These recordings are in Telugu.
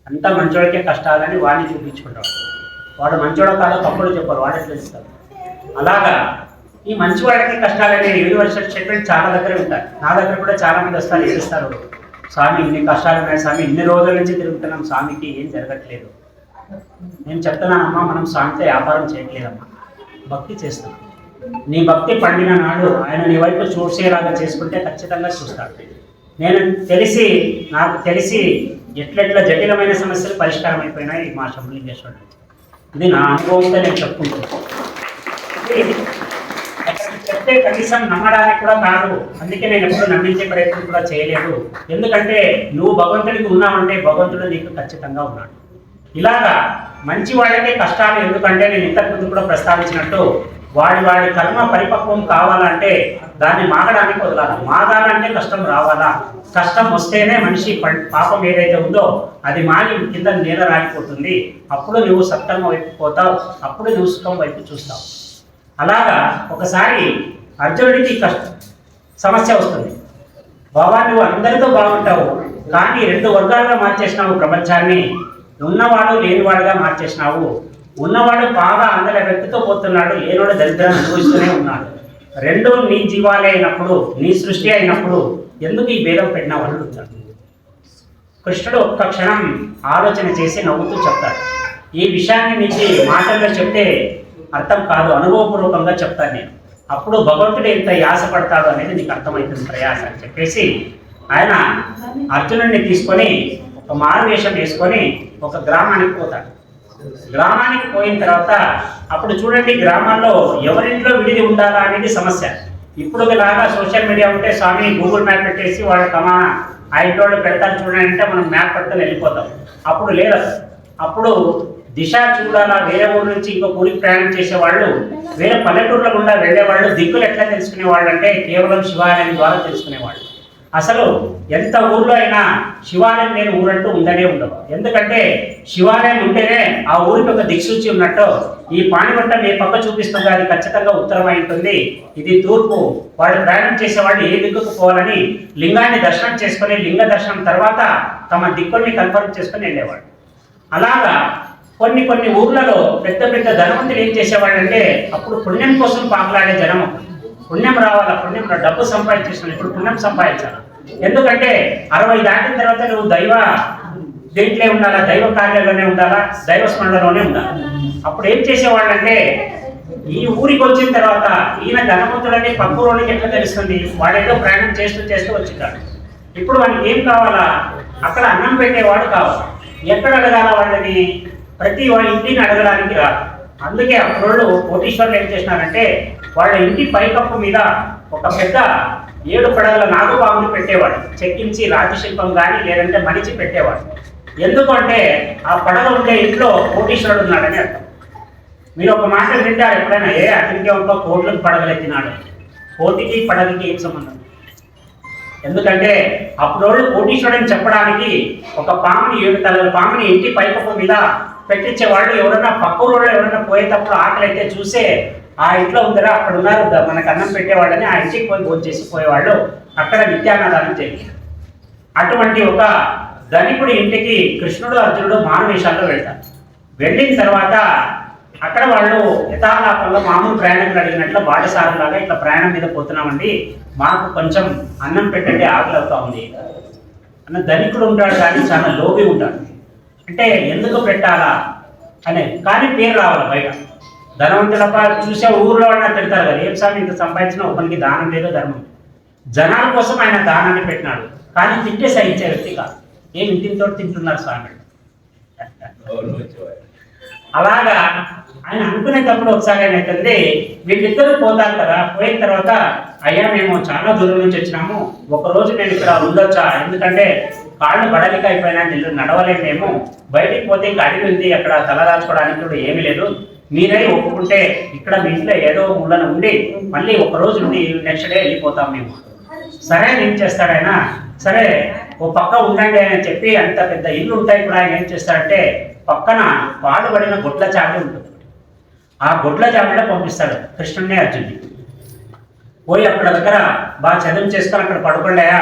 అంత మంచోడికే కష్టాలని వాడిని చూపించుకుంటాడు. వాడు మంచోడో కాదో తప్పుడు చెప్పారు, వాడే తెలుస్తాడు. అలాగా ఈ మంచివాడికి కష్టాలనే యూనివర్సల్ స్టేట్మెంట్ చాలా దగ్గర ఉంటాయి. నా దగ్గర కూడా చాలా మంది వస్తారు, ఏడుస్తారు, స్వామి ఇన్ని కష్టాలు ఉన్నాయి స్వామి, ఇన్ని రోజుల నుంచి తిరుగుతున్నాం, స్వామికి ఏం జరగట్లేదు. నేను చెప్తున్నానమ్మా, మనం స్వామితో వ్యాపారం చేయట్లేదమ్మా, భక్తి చేస్తున్నాం. నీ భక్తి పండిన నాడు ఆయన నీ వైపు చూసేలాగా చేసుకుంటే ఖచ్చితంగా చూస్తాడు. నాకు తెలిసి ఎట్లెట్లా జటిలమైన సమస్యలు పరిష్కారం అయిపోయినాయి మా శంభులింగేశ్వరుడు. ఇది నా అనుభవంతో నేను చెప్పుకుంటున్నాను. చెప్తే కనీసం నమ్మడానికి కూడా కాదు, అందుకే నేను ఎప్పుడు నమ్మించే ప్రయత్నం కూడా చేయలేదు. ఎందుకంటే నువ్వు భగవంతుడికి ఉన్నావంటే భగవంతుడు నీకు ఖచ్చితంగా ఉన్నాడు. ఇలాగా మంచి వాళ్ళకే కష్టాలు ఎందుకంటే నేను ఇంతకుముందు కూడా ప్రస్తావించినట్టు వాడి కర్మ పరిపక్వం కావాలంటే దాన్ని మాగడానికి వదలాలి. మాగాలంటే కష్టం రావాలా, కష్టం వస్తేనే మనిషి పాపం ఏదైతే ఉందో అది మాగి కింద నీళ్ళ రాగిపోతుంది. అప్పుడు నువ్వు సత్కర్మ వైపు పోతావు, అప్పుడు నువ్వు సుఖం వైపు చూస్తావు. అలాగా ఒకసారి అర్జునుడికి సమస్య వస్తుంది. బాబా నువ్వు అందరితో బాగుంటావు, కానీ 2 వర్గాలుగా మార్చేసినావు ప్రపంచాన్ని. ఉన్నవాడు లేనివాడుగా మార్చేసినావు. ఉన్నవాడు బాగా అందరి వ్యక్తితో పోతున్నాడు, లేనివాడు దరిద్రాన్ని అనుభవిస్తూనే ఉన్నాడు. 2 నీ జీవాలే అయినప్పుడు, నీ సృష్టి అయినప్పుడు ఎందుకు ఈ భేదం పెట్టినావు అని అడుగుతాడు. కృష్ణుడు ఒక్క క్షణం ఆలోచన చేసి నవ్వుతూ చెప్తాడు. ఈ విషయాన్ని నీకు మాటల్లో చెప్తే అర్థం కాదు, అనుభవపూర్వకంగా చెప్తాను నేను. అప్పుడు భగవంతుడు ఎంత యాసపడతాడు అనేది నీకు అర్థమవుతుంది ప్రయాస అని చెప్పేసి ఆయన అర్జునుడిని తీసుకొని ఒక మారువేషం వేసుకొని ఒక గ్రామానికి పోతాడు. గ్రామానికి పోయిన తర్వాత అప్పుడు చూడండి, గ్రామాల్లో ఎవరింట్లో విడిది ఉండాలా అనేది సమస్య. ఇప్పుడు లాగా సోషల్ మీడియా ఉంటే స్వామి గూగుల్ మ్యాప్ పెట్టేసి వాళ్ళ ఆ ఇంట్లో పెడతారు చూడండి అంటే మనం మ్యాప్ పెడతాను వెళ్ళిపోతాం. అప్పుడు లేదు. అప్పుడు దిశ చూడాలా, వేరే ఊరు నుంచి ఇంకొక ఊరికి ప్రయాణం చేసేవాళ్ళు, వేరే పల్లెటూర్ల గుండా వెళ్ళేవాళ్ళు దిక్కులు ఎట్లా తెలుసుకునేవాళ్ళు అంటే కేవలం శివాలయం ద్వారా తెలుసుకునేవాళ్ళు. అసలు ఎంత ఊర్లో అయినా శివాలయం లేని ఊరంటూ ఉండనే ఉండవు. ఎందుకంటే శివాలయం ఉంటేనే ఆ ఊరికి ఒక దిక్సూచి ఉన్నట్టు. ఈ పాణిపట్టం ఏ పక్క చూపిస్తుందో అది ఖచ్చితంగా ఉత్తరమై ఉంటుంది, ఇది తూర్పు. వాళ్ళు ప్రయాణం చేసేవాళ్ళు ఏ దిక్కుకు పోవాలని లింగాన్ని దర్శనం చేసుకొని లింగ దర్శనం తర్వాత తమ దిక్కుల్ని కన్ఫర్మ్ చేసుకొని వెళ్ళేవాళ్ళు. అలాగా కొన్ని ఊర్లలో పెద్ద ధనవంతులు ఏం చేసేవాళ్ళంటే అప్పుడు పుణ్యం కోసం పాకులాడే జనం. పుణ్యం రావాలా, పుణ్యం డబ్బు సంపాదించేసిన ఇప్పుడు పుణ్యం సంపాదించాలి. ఎందుకంటే 60 దాటిన తర్వాత నువ్వు దీంట్లో ఉండాలా, దైవ కార్యాలలోనే ఉండాలా, దైవ స్మరణలోనే ఉండాలి. అప్పుడు ఏం చేసేవాళ్ళంటే ఈ ఊరికి వచ్చిన తర్వాత ఈయన ధనవంతుడని పక్కూరోళ్ళకి ఎట్లా తెలుస్తుంది, వాడేదో ప్రయాణం చేస్తూ వచ్చింటాడు. ఇప్పుడు వానికి ఏం కావాలా, అక్కడ అన్నం పెట్టేవాడు కావాలి. ఎక్కడ అడగాల వాళ్ళని, ప్రతి వాళ్ళ ఇంటిని అడగడానికి రాదు. అందుకే అప్పుడు కోటీశ్వరులు ఏం చేసినారంటే వాళ్ళ ఇంటి పైకప్పు మీద ఒక పెద్ద 7 పడగల నాగుపాముని పెట్టేవాడు. చెక్కించి రాజశిల్పం కానీ లేదంటే మనిషి పెట్టేవాడు. ఎందుకంటే ఆ పడగ ఉండే ఇంట్లో కోటీశ్వరుడు ఉన్నాడని అర్థం. మీరు ఒక మాట వింటారు ఎప్పుడైనా, అతనికి ఒక కోట్లకు పడగలెత్తినాడు. కోటికి పడగకి ఏం సంబంధం? ఎందుకంటే అప్పుడు కోటీశ్వరుడని చెప్పడానికి ఒక పాముని 7 తలల పాముని ఇంటి పైకప్పు మీద పెట్టించేవాళ్ళు. ఎవరన్నా పక్కూరు ఎవరన్నా పోయేటప్పుడు ఆకలి అయితే చూసే ఆ ఇంట్లో ఉందరా అక్కడ ఉన్నారు మనకు అన్నం పెట్టేవాళ్ళని ఆ ఇంటికి పోయి భోజనం చేసి పోయేవాళ్ళు. అక్కడ నిత్యాన్నదానం జరిగింది. అటువంటి ఒక ధనికుడి ఇంటికి కృష్ణుడు అర్జునుడు మారువేషాల్లో వెళ్తారు. వెళ్ళిన తర్వాత అక్కడ వాళ్ళు యథాలాపంలో మామూలు ప్రయాణంలో అడిగినట్లు బాటసారులాగా ఇట్లా ప్రయాణం మీద పోతున్నామండి, మాకు కొంచెం అన్నం పెట్టండి ఆకలి అవుతా ఉంది అన్న ధనికుడు ఉంటాడు, కానీ చాలా లోబి ఉంటాడు. అంటే ఎందుకు పెట్టాలా అనే కానీ పేరు రావాలి బయట. ధనవంతులప్ప చూసే ఊర్లో అన్న తిడతారు కదా, ఏం స్వామి ఇంత సంపాదించిన ఒకరికి దానం లేదో ధర్మం. జనాల కోసం ఆయన దానాన్ని పెట్టినాడు, కానీ తింటే సహించే వ్యక్తి కాదు. ఏం ఇంటితో తింటున్నారు స్వామి. అలాగా ఆయన అనుకునేటప్పుడు ఒకసారి ఏమైతుంది, వీళ్ళిద్దరూ పోతారు కదా, పోయిన తర్వాత అయ్యా మేము చాలా దూరం నుంచి వచ్చినాము, ఒకరోజు నేను ఇక్కడ ఉండొచ్చా, ఎందుకంటే కాళ్ళు బడలిక అయిపోయినా నడవలేము, మేము బయటికి పోతే ఇంకా అడిగి ఉంది, అక్కడ తలదాచుకోవడానికి కూడా ఏమీ లేదు, మీరే ఒప్పుకుంటే ఇక్కడ మీ ఇంట్లో ఏదో మూలన ఉండి మళ్ళీ ఒకరోజు ఉండి నెక్స్ట్ డే వెళ్ళిపోతాం మేము. సరే ఏం చేస్తాడు ఆయన, సరే ఓ పక్క ఉండండి అని చెప్పి అంత పెద్ద ఇల్లు ఉంటాయి కూడా ఆయన ఏం చేస్తాడంటే పక్కన పాడుబడిన గొడ్ల చావడి ఉంటుంది, ఆ గొడ్ల చావడిలో పంపిస్తాడు కృష్ణుడిని అర్జునుడిని. పోయి అక్కడ దగ్గర బాగా చదువు చేసుకొని అక్కడ పడుకోండియా.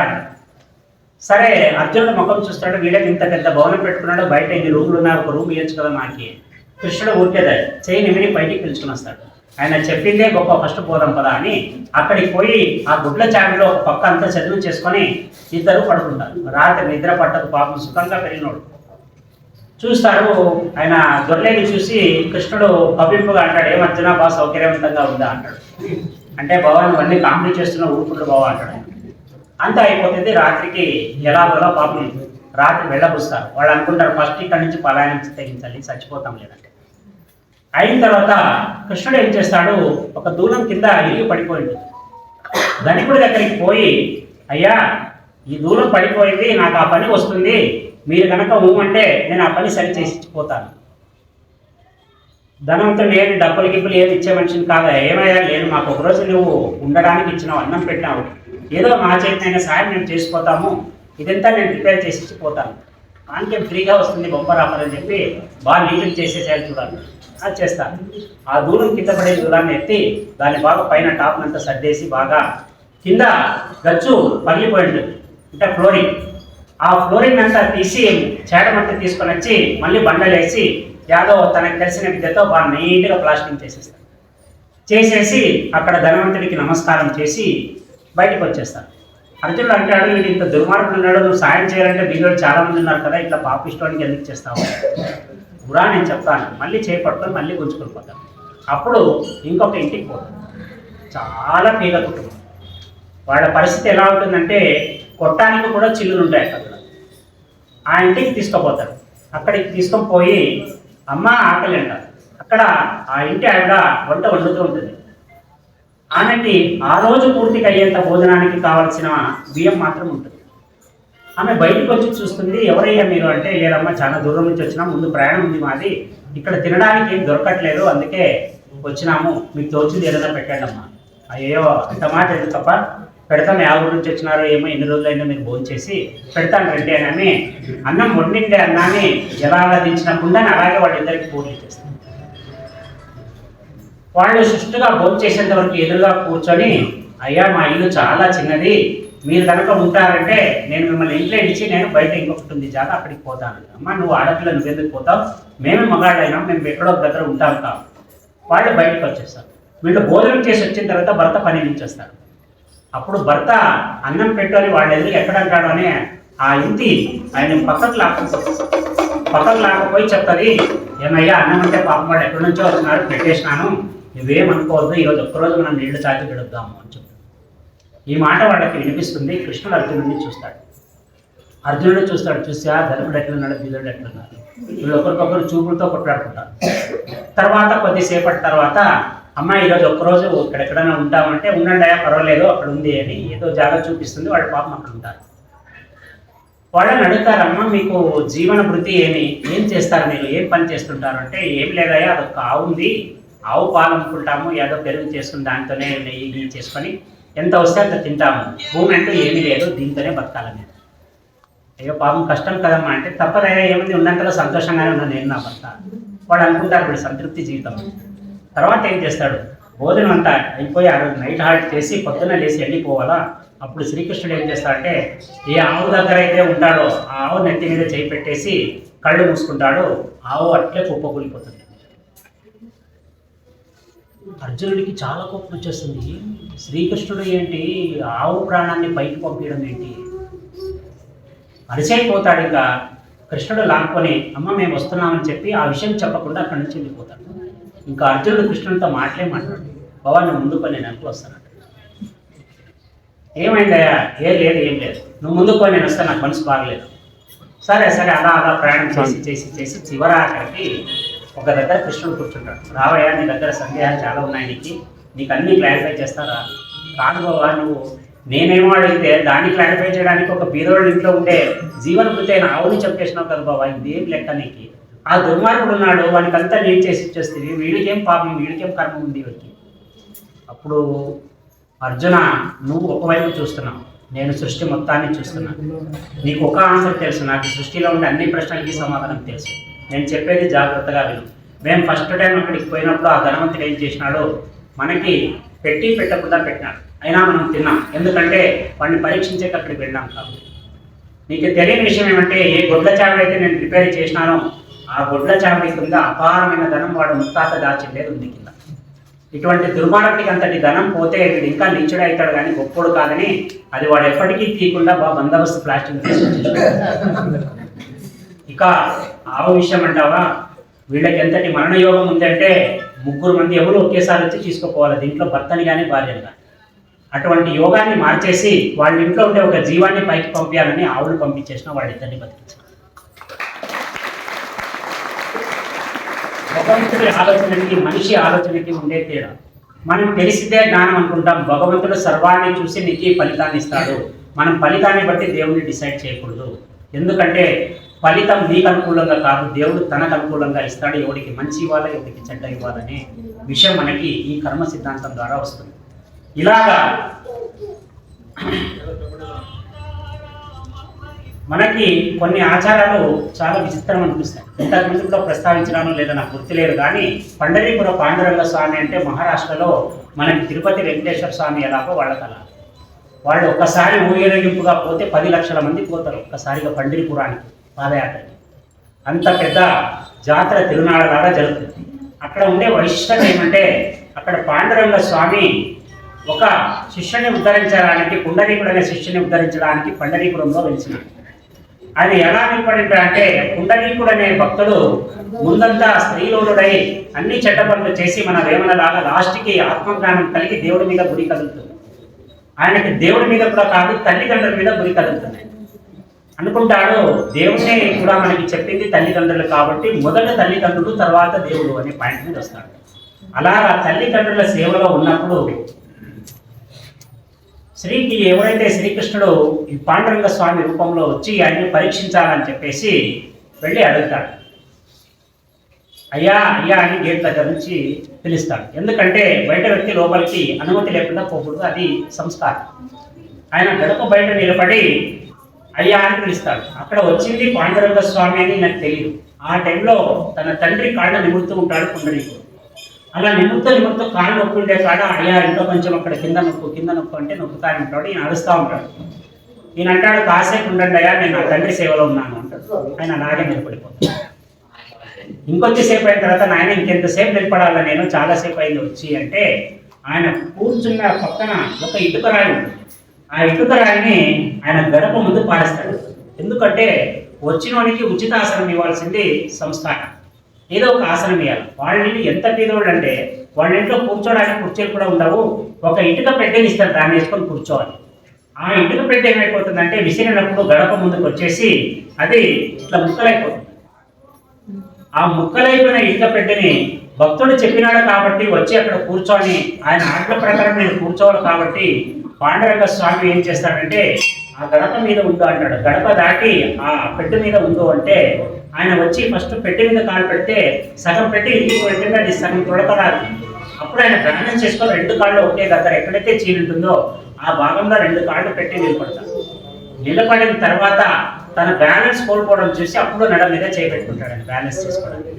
సరే అర్జునుడు ముఖం చూస్తాడు, వీళ్ళకి ఇంత పెద్ద భవనం పెట్టుకున్నాడు, బయట ఇన్ని రూములు ఉన్నాయి, ఒక రూమ్ ఇవ్వచ్చు కదా మాకి. కృష్ణుడు ఊరికేదా చేయి నిమిడి బయటికి పిలుచుకుని వస్తాడు. ఆయన చెప్పిందే గొప్ప, ఫస్ట్ పోదాం పదా అని అక్కడికి పోయి ఆ గుడ్ల చాటులో ఒక పక్క అంతా చదువు చేసుకొని ఇద్దరు పడుకుంటారు. రాత్రి నిద్ర పట్టదు, పాపం సుఖంగా పెరిగినోడు. చూస్తాడు, ఆయన దొర్లేని చూసి కృష్ణుడు కవింపుగా అంటాడు, ఏమర్జున బాగా సౌకర్యవంతంగా ఉందా అంటాడు. అంటే బావా నువ్వన్నీ కామెడీ చేస్తున్న ఊరుకుంటూ బావా అంటాడు. అంతా అయిపోతుంది. రాత్రికి ఎలాగోలా పాపం రాత్రి వెళ్ళబుస్తారు. వాళ్ళు అనుకుంటారు ఫస్ట్ ఇక్కడి నుంచి పలాయనం తెగించాలి, చచ్చిపోతాం లేదంటే. అయిన తర్వాత కృష్ణుడు ఏం చేస్తాడు, ఒక దూలం కింద ఇల్లు పడిపోయింది. ధనికుడి దగ్గరికి పోయి, అయ్యా ఈ దూలం పడిపోయింది, నాకు ఆ పని వస్తుంది, మీరు కనుక ఊమంటే నేను ఆ పని సరి చేసి ఇచ్చిపోతాను. ధనవంతుడు ఏమి డబ్బులు గిబ్బులు ఏమి ఇచ్చే మనిషిని కాదా, ఏమయ్యా లేదు, మాకు ఒకరోజు నువ్వు ఉండడానికి ఇచ్చినావు, అన్నం పెట్టినావు, ఏదో మా చేతినైనా సాయం మేము చేసిపోతాము, ఇదంతా నేను ప్రిపేర్ చేసి ఇచ్చిపోతాను, దానికేం ఫ్రీగా వస్తుంది బొమ్మర్ ఆఫర్ అని చెప్పి బాగా నీట్గా చేసేసేయాలి చూడాలి. అది చేస్తాను. ఆ దూరం కింద పడే దూరాన్ని ఎత్తి దాన్ని బాగా పైన టాప్ అంతా సర్దేసి బాగా కింద గచ్చు పగిలిపోయింది, అంటే ఫ్లోరింగ్. ఆ ఫ్లోరింగ్ అంతా తీసి చేటమంతా తీసుకొని వచ్చి మళ్ళీ బండలేసి యాదవ్ తనకు తెలిసిన విద్యతో బాగా నీట్గా ప్లాస్టింగ్ చేసేస్తాడు. చేసేసి అక్కడ ధనవంతుడికి నమస్కారం చేసి బయటకు వచ్చేస్తాడు. అర్జునుడు అంటాడు, వీడు ఇంత దుర్మార్గుడు ఉన్నాడు, నువ్వు సాయం చేయాలంటే వీళ్ళు చాలా మంది ఉన్నారు కదా, ఇట్లా పాపిష్టానికి ఎందుకు చేస్తావు? గురా నేను చెప్తాను. మళ్ళీ చేపట్టుకొని మళ్ళీ గుంజుకొని పోతాను. అప్పుడు ఇంకొక ఇంటికి పోతాను. చాలా పీగ కుటుంబం. వాళ్ళ పరిస్థితి ఎలా ఉంటుందంటే కొట్టానికి కూడా చిల్లులు ఉంటాయి అక్కడ. ఆ ఇంటికి తీసుకుపోతాడు. అక్కడికి తీసుకొని పోయి అమ్మ ఆకలి అంటారు. అక్కడ ఆ ఇంటి ఆవిడ వంట వండుతూ ఉంటుంది. ఆమెకి ఆ రోజు పూర్తికి అయ్యేంత భోజనానికి కావాల్సిన బియ్యం మాత్రం ఉంటుంది. ఆమె బయటకు వచ్చి చూస్తుంది, ఎవరయ్యా మీరు అంటే, లేదమ్మా చాలా దూరం నుంచి వచ్చినా, ముందు ప్రయాణం ఉంది మాది, ఇక్కడ తినడానికి ఏం దొరకట్లేదు, అందుకే వచ్చినాము, మీకు తోచింది ఏదైనా పెట్టండి అమ్మా. అయ్యో అంత మాట ఎందుకు తప్ప, పెడతాను, ఆ ఊరు నుంచి వచ్చినారో ఏమో, ఎన్ని రోజులైనా మీరు భోజనం చేసి పెడతాను రండి అని అన్నం వండిండే అన్నాన్ని ఎలా దించినకుండా అలాగే వాళ్ళిద్దరికి పూర్తి చేస్తారు. వాళ్ళు సుష్టుగా భోజనం చేసేంత వరకు ఎదురుగా కూర్చొని, అయ్యా మా ఇల్లు చాలా చిన్నది, మీరు కనుక ఉంటారంటే నేను మిమ్మల్ని ఇంట్లో ఇచ్చి నేను బయట ఇంకొకటి ఉంది జాగా అక్కడికి పోతాను. అమ్మ నువ్వు ఆడపిల్ల నువ్వెందుకు పోతావు, మేమే మగాళ్ళైనా, మేము ఎక్కడో దగ్గర ఉంటాం కావు. వాళ్ళు బయటకు వచ్చేస్తారు. వీళ్ళు భోజనం చేసి వచ్చిన తర్వాత భర్త పని నుంచి వస్తారు. అప్పుడు భర్త అన్నం పెట్టుకొని వాళ్ళ ఎదురు ఎక్కడంటాడు అని ఆ ఇంటి ఆయన పక్కకు లాకపోయి చెప్తుంది, ఏమయ్యా అన్నం అంటే పాపం వాడు ఎక్కడి నుంచో వస్తున్నారు, పెట్టేసినాను, నువ్వేమనుకోవద్దు, ఈరోజు ఒక్కరోజు మనం నీళ్లు చాచి పెడదాము అని చెప్తాడు. ఈ మాట వాళ్ళకి వినిపిస్తుంది. కృష్ణుడు అర్జునుడిని చూస్తాడు. అర్జునుడు చూస్తాడు. చూసి ఆ ధనుడు ఎట్లున్నాడు, బీదుడు ఎట్లున్నాడు, వీళ్ళు ఒకరికొకరు చూపులతో కొట్లాడుకుంటారు. తర్వాత కొద్దిసేపటి తర్వాత అమ్మ ఈరోజు ఒక్కరోజు ఇక్కడెక్కడైనా ఉంటామంటే, ఉండండి అయ్యా పర్వాలేదు అక్కడ ఉంది అని ఏదో జాగా చూపిస్తుంది. వాళ్ళ పాపం అక్కడ ఉంటారు. వాళ్ళని అడుగుతారమ్మా మీకు జీవన వృత్తి ఏం చేస్తారు, మీరు ఏం పని చేస్తుంటారు అంటే, ఏం లేదయ్యా అదొక ఆవు ఉంది, ఆవు పాలు అమ్ముకుంటాము, ఏదో పెరుగు చేసుకుని దాంతోనే నెయ్యి చేసుకొని ఎంత వస్తే అంత తింటాము, భూమి అంటూ ఏమీ లేదు, దీంతోనే బతకాలని. అయ్యో పాపం కష్టం కదమ్మా అంటే, తప్పదయ్యా ఏముంది, ఉన్నంతలో సంతోషంగానే ఉన్నాను నేను నా భర్త. వాడు అనుకుంటారు వీడు సంతృప్తి జీవితం. తర్వాత ఏం చేస్తాడు, భోజనం అంతా అయిపోయి ఆ రోజు నైట్ హాల్ట్ చేసి పొద్దున్న లేచి వెళ్ళిపోవాలా. అప్పుడు శ్రీకృష్ణుడు ఏం చేస్తాడంటే, ఏ ఆవు దగ్గర అయితే ఉంటాడో ఆ ఆవు నెత్తి మీద చేయి పెట్టేసి కళ్ళు మూసుకుంటాడు. ఆవు అట్లే కుప్పకూలిపోతుంది. అర్జునుడికి చాలా కోపం వచ్చేస్తుంది. శ్రీకృష్ణుడు ఏంటి ఆవు ప్రాణాన్ని పైకి పంపించడం ఏంటి, అరిసైపోతాడు. ఇంకా కృష్ణుడు లాక్కొని అమ్మ మేము వస్తున్నామని చెప్పి ఆ విషయం చెప్పకుండా అక్కడి నుంచి వెళ్ళిపోతాడు. ఇంకా అర్జునుడు కృష్ణుడితో మాట్లాడు, బావా నువ్వు ముందుకు నేను వెనక్కి వస్తాను. ఏమైందయ్యా, ఏం లేదు, నువ్వు ముందుకు నేను వస్తాను, నాకు మనసు బాగలేదు. సరే అలా ప్రయాణం చేసి చివర అక్కడికి ఒక దగ్గర కృష్ణుడు కూర్చుంటాడు. రావయ్యా నీ దగ్గర సందేహాలు చాలా ఉన్నాయి, నీకు అన్నీ క్లారిఫై చేస్తారా? కాదు బావా, నువ్వు నేనేమో అడిగితే దాన్ని క్లారిఫై చేయడానికి ఒక బీదోళ్ళ ఇంట్లో ఉండే జీవన వృత్తి అయిన ఆవుని చెప్పేసినావు కదా బాబా, ఇదేం లెక్క నీకు? ఆ దుర్మార్గుడు ఉన్నాడు, వానికంతా నీళ్ళు చేసి ఇచ్చేస్తుంది, వీడికేం పాపం, వీడికేం కర్మ ఉంది వీడికి. అప్పుడు అర్జున నువ్వు ఒకవైపు చూస్తున్నావు, నేను సృష్టి మొత్తాన్ని చూస్తున్నాను. నీకు ఒక ఆన్సర్ తెలుసు, నాకు సృష్టిలో ఉండే అన్ని ప్రశ్నలకి సమాధానం తెలుసు. నేను చెప్పేది జాగ్రత్తగా విను. మేము ఫస్ట్ టైం అక్కడికి పోయినప్పుడు ఆ ధనవంతుడు ఏం చేసినాడో మనకి పెట్టకుండా పెట్టినాడు, అయినా మనం తిన్నాం. ఎందుకంటే వాడిని పరీక్షించేకి అక్కడికి వెళ్ళాం కాబట్టి. నీకు తెలియని విషయం ఏమంటే ఏ గొడ్ల చావిడి అయితే నేను రిపేర్ చేసినానో ఆ గొడ్ల చావిడి కింద అపారమైన ధనం వాడు ముత్తాత దాచిండేది ఉంది కింద. ఇటువంటి దుర్మార్గుడికి అంతటి ధనం పోతే వీడు ఇంకా నీచుడు అవుతాడు కానీ గొప్పోడు కాదని అది వాడు ఎప్పటికీ తీయకుండా బందోబస్తు ప్లాస్టిక్ తీసుకొచ్చేసాడు. ఇక ఆవు విషయం అంటావా, వీళ్ళకి ఎంతటి మరణయోగం ఉందంటే 3 మంది ఎవరు ఒకేసారి వచ్చి తీసుకుపోవాలి, దీంట్లో భర్తని కానీ భార్యని కానీ. అటువంటి యోగాన్ని మార్చేసి వాళ్ళ ఇంట్లో ఉండే ఒక జీవాన్ని పైకి పంపించాలని ఆవులు పంపించేసిన వాళ్ళిద్దరిని బతికించారు. భగవంతుడి ఆలోచనకి మనిషి ఆలోచనకి ఉండే తేడా. మనం తెలిసితే జ్ఞానం అనుకుంటాం. భగవంతుడు సర్వాన్ని చూసి నీకు ఫలితాన్ని ఇస్తాడు. మనం ఫలితాన్ని బట్టి దేవుడిని డిసైడ్ చేయకూడదు. ఎందుకంటే ఫలితం నీకు అనుకూలంగా కాదు, దేవుడు తనకు అనుకూలంగా ఇస్తాడు. ఎవడికి మంచి ఇవ్వాలి, ఎవడికి చెడ్డ ఇవ్వాలనే విషయం మనకి ఈ కర్మ సిద్ధాంతం ద్వారా వస్తుంది. ఇలాగా మనకి కొన్ని ఆచారాలు చాలా విచిత్రం అనిపిస్తాయి. ఇంతకుముందు కూడా ప్రస్తావించడాను లేదా నాకు గుర్తులేదు కానీ పండరీపుర పాండురంగ స్వామి అంటే మహారాష్ట్రలో మనకి తిరుపతి వెంకటేశ్వర స్వామి ఎలాగో వాళ్ళ కళ. వాళ్ళు ఒక్కసారి ఊరేగింపుగా పోతే 10 లక్షల మంది పోతారు ఒక్కసారిగా పండరీపురానికి పాదయాత్రకి. అంత పెద్ద జాతర తిరునాళ్ళలాగా జరుగుతుంది. అక్కడ ఉండే వైశిష్టత ఏమంటే అక్కడ పాండురంగ స్వామి ఒక శిష్యుని ఉద్ధరించడానికి, పుండరీకుడు అనే శిష్యుని ఉద్ధరించడానికి పండరీపురంలో వెలిసినాడు. ఆయన ఎలా నిలబడింటే పుండరీకుడు అనే భక్తుడు ముందంతా స్త్రీలోనుడై అన్ని చెడ్డ పనులు చేసి మన వేమనలాగా లాస్ట్కి ఆత్మజ్ఞానం కలిగి దేవుడి మీద గురి కదులుతుంది. ఆయనకి దేవుడి మీద కూడా కాదు, తల్లిదండ్రుల మీద గురి కదులుతుంది. అనుకుంటాడు దేవుడిని కూడా మనకి చెప్పింది తల్లిదండ్రులు కాబట్టి మొదట తల్లిదండ్రులు తర్వాత దేవుడు అనే పాయింట్ మీద వస్తాడు. అలాగా తల్లిదండ్రుల సేవలో ఉన్నప్పుడు ఎవరైతే శ్రీకృష్ణుడు ఈ పాండురంగ స్వామి రూపంలో వచ్చి ఆయన్ని పరీక్షించాలని చెప్పేసి వెళ్ళి అడుగుతాడు. అయ్యా అయ్యా అని గేట్ దగ్గర నుంచి పిలుస్తాడు. ఎందుకంటే బయట వ్యక్తి లోపలికి అనుమతి లేకుండా పోకూడదు, అది సంస్కారం. ఆయన గడప బయట నిలబడి అయ్యా అని పిలుస్తాడు. అక్కడ వచ్చింది పాండురంగ స్వామి అని నాకు తెలియదు. ఆ టైంలో తన తండ్రి కాళ్ళు నిముడుతూ ఉంటాడు పుండరీకుడు. అలా నిముడుతూ కాళ్ళు నొక్కుండే కాడ అయ్యా ఇంట్లో కొంచెం అక్కడ కింద నొక్కు అంటే నొక్కుతానే ఉంటాడు. ఈయన అరుస్తూ ఉంటాడు. ఈయన అంటాడు కాసేపు ఉండండి అయ్యా, నేను నా తండ్రి సేవలో ఉన్నాను అంటాడు. ఆయన అలాగే నిలబడిపోతాడు. ఇంకొద్దిసేపు అయిన తర్వాత నాయన ఇంకెంతసేపు నిలబడాలా, నేను చాలాసేపు అయింది వచ్చి అంటే ఆయన కూర్చున్న పక్కన ఒక ఇటుక రాయి ఉంటుంది. ఆ ఇటుక రాయిని ఆయన గడప ముందు పారేస్తాడు. ఎందుకంటే వచ్చినోనికి ఉచిత ఆసనం ఇవ్వాల్సింది సంస్కారం. ఏదో ఒక ఆసనం ఇవ్వాలి. వాళ్ళని ఎంత పేదోడు అంటే వాళ్ళ ఇంట్లో కూర్చోడానికి కుర్చీలు కూడా ఉండవు. ఒక ఇటుక పెట్టెని ఇస్తారు, దాన్ని వేసుకొని కూర్చోవాలి. ఆ ఇటుక పెట్టె ఏమైపోతుందంటే విసిరినప్పుడు గడప ముందుకు వచ్చేసి అది ఇట్లా ముక్కలైపోతుంది. ఆ ముక్కలైపోయిన ఇటుక పెట్టెని భక్తుడు చెప్పినాడు కాబట్టి వచ్చి అక్కడ కూర్చొని ఆయన ఆజ్ఞ ప్రకారం నేను కూర్చోవాలి కాబట్టి పాండురంగ స్వామి ఏం చేస్తాడంటే ఆ గడప మీద ఉండు అంటాడు. గడప దాటి ఆ పెట్టె మీద ఉండు అంటే ఆయన వచ్చి ఫస్ట్ పెట్టె మీద కాలు పెడితే సగం పెట్టి ఇంటికి వెళ్తే అది సగం తొడకరాదు. అప్పుడు ఆయన గణనం చేసుకొని 2 కాళ్ళు ఒకే దగ్గర ఎక్కడైతే చీలు ఉంటుందో ఆ భాగంలో 2 కాళ్ళు పెట్టి నిలబడతాడు. నిలబడిన తర్వాత తన బ్యాలెన్స్ కోల్పోవడం చూసి అప్పుడు నడ మీద చేయబెట్టుకుంటాడు ఆయన బ్యాలెన్స్ చేసుకోవడానికి.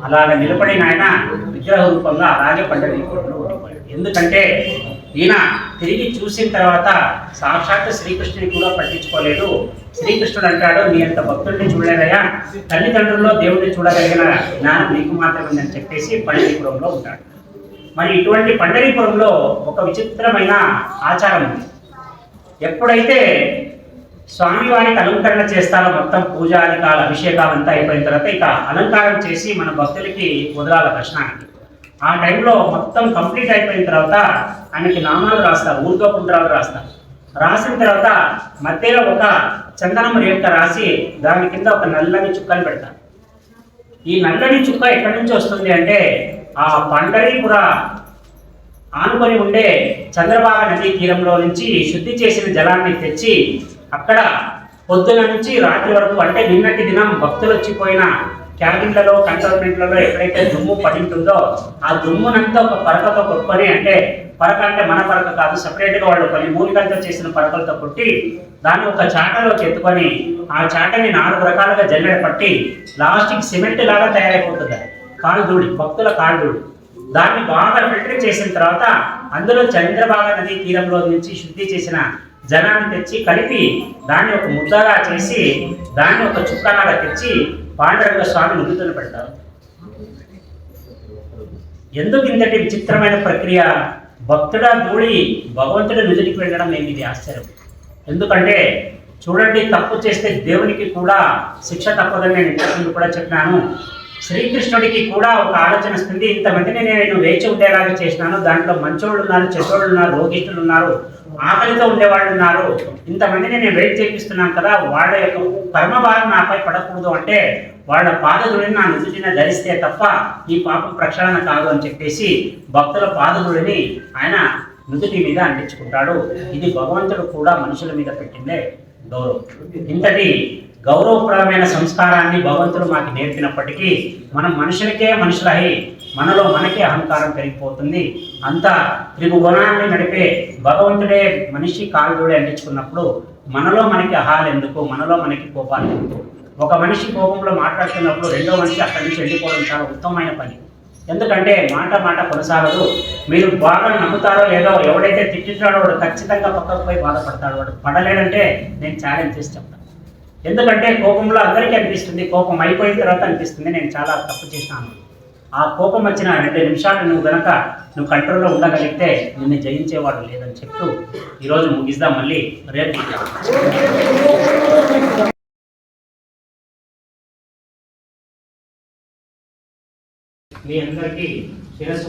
అలాగ నిలబడిన ఆయన విగ్రహ రూపంగా అలాగే పండరీపురంలో ఉండిపోయాడు. ఎందుకంటే ఈయన తిరిగి చూసిన తర్వాత సాక్షాత్ శ్రీకృష్ణుని కూడా పట్టించుకోలేదు. శ్రీకృష్ణుడు అంటాడు, నీ అంత భక్తుడిని చూడలేదయా, తల్లిదండ్రుల్లో దేవుడిని చూడగలిగిన జ్ఞానం నీకు మాత్రమే ఉందని చెప్పేసి పండరీపురంలో ఉంటాడు. మరి ఇటువంటి పండరీపురంలో ఒక విచిత్రమైన ఆచారం ఉంది. ఎప్పుడైతే స్వామివారికి అలంకరణ చేస్తారో మొత్తం పూజాధికాల అభిషేకాలు అంతా అయిపోయిన తర్వాత ఇక అలంకారం చేసి మన భక్తులకి వదలాల దర్శనానికి. ఆ టైంలో మొత్తం కంప్లీట్ అయిపోయిన తర్వాత ఆయనకి నామాలు రాస్తారు, ఊర్ధ్వపుండ్రాలు రాస్తారు. రాసిన తర్వాత మధ్యలో ఒక చందనం రేఖ రాసి దాని కింద ఒక నల్లని చుక్కని పెడతారు. ఈ నల్లని చుక్క ఎక్కడి నుంచి వస్తుంది అంటే ఆ పండరీపుర ఆనుకొని ఉండే చంద్రబాగ నదీ తీరంలో నుంచి శుద్ధి చేసిన జలాన్ని తెచ్చి అక్కడ పొద్దున నుంచి రాత్రి వరకు అంటే నిన్నటి దినం భక్తులు వచ్చిపోయిన క్యాబిన్లలో కంటోన్మెంట్లలో ఎక్కడైతే దుమ్ము పడి ఉంటుందో ఆ దుమ్మునంతా ఒక పరకతో కొట్టుకొని, అంటే పరక అంటే మన పరక కాదు, సపరేట్గా వాళ్ళు కొన్ని మూలికలతో చేసిన పరకలతో కొట్టి దాన్ని ఒక చాటలోకి ఎత్తుకొని ఆ చాటని 4 రకాలుగా జల్లెడ పట్టి లాస్ట్కి సిమెంట్ లాగా తయారైపోతుంది. కాళ్ళదూడి, భక్తుల కాళ్ళదూడి. దాన్ని బాగా ఫిల్టర్ చేసిన తర్వాత అందులో చంద్రభాగ నదీ తీరంలో నుంచి శుద్ధి చేసిన జలాన్ని తెచ్చి కలిపి దాన్ని ఒక ముద్దగా చేసి దాన్ని ఒక చుక్కలాగా తెచ్చి పాండురంగ స్వామి నుదుటన పెడతారు. ఎందుకు ఇంతటి విచిత్రమైన ప్రక్రియ? భక్తుడా ధూళి భగవంతుడి నుదుటికి వెళ్ళడం ఏమి ఇది ఆశ్చర్యం. ఎందుకంటే చూడండి, తప్పు చేస్తే దేవునికి కూడా శిక్ష తప్పదని నేను ఇంతకుముందు కూడా చెప్పినాను. శ్రీకృష్ణుడికి కూడా ఒక ఆలోచన వస్తుంది, ఇంతమందిని నేను వేచి ఉండేలాగా చేసినాను, దాంట్లో మంచోళ్ళు ఉన్నారు, చెడ్డోళ్ళు ఉన్నారు, రోగిష్ఠులు ఉన్నారు, ఆకలితో ఉండేవాళ్ళు ఉన్నారు, ఇంతమందిని నేను వెయిట్ చేపిస్తున్నాను కదా, వాళ్ళ యొక్క కర్మభారం నాపై పడకూడదు అంటే వాళ్ళ పాదధూళిని నా నుదుటిన ధరిస్తే తప్ప ఈ పాపం ప్రక్షాళన కాదు అని చెప్పేసి భక్తుల పాదధూళిని ఆయన నుదుటి మీద అంటించుకుంటాడు. ఇది భగవంతుడు కూడా మనుషుల మీద పెట్టిందే గౌరవం. ఇంతటి గౌరవప్రదమైన సంస్కారాన్ని భగవంతుడు మాకు నేర్పినప్పటికీ మనం మనుషులకే మనుషులై మనలో మనకే అహంకారం పెరిగిపోతుంది. అంతా త్రిభువనాన్ని నడిపే భగవంతుడే మనిషి కాలుదూడి అంటించుకున్నప్పుడు మనలో మనకి అహాలు ఎందుకు, మనలో మనకి కోపాలు ఎందుకు? ఒక మనిషి కోపంలో మాట్లాడుతున్నప్పుడు రెండో మనిషి అక్కడి నుంచి వెళ్ళిపోవడం చాలా ఉత్తమమైన పని. ఎందుకంటే మాట మాట కొనసాగదు. మీరు బాగా నమ్ముతారో లేదో, ఎవడైతే తిట్టించాడో వాడు ఖచ్చితంగా పక్కకు పోయి బాధపడతాడు. వాడు పడలేడంటే నేను ఛాలెంజ్ చేసి చెప్తాను. ఎందుకంటే కోపంలో అందరికీ అనిపిస్తుంది, కోపం అయిపోయిన తర్వాత అనిపిస్తుంది నేను చాలా తప్పు చేసినాను. ఆ కోపం వచ్చిన 2 నిమిషాలు నువ్వు కంట్రోల్లో ఉండగలిగితే నిన్ను జయించేవాడు లేదని చెప్తూ ఈరోజు ముగిద్దాం. మళ్ళీ రేపు మాట్లాడతాం. మీ అందరికీ శిరస్సు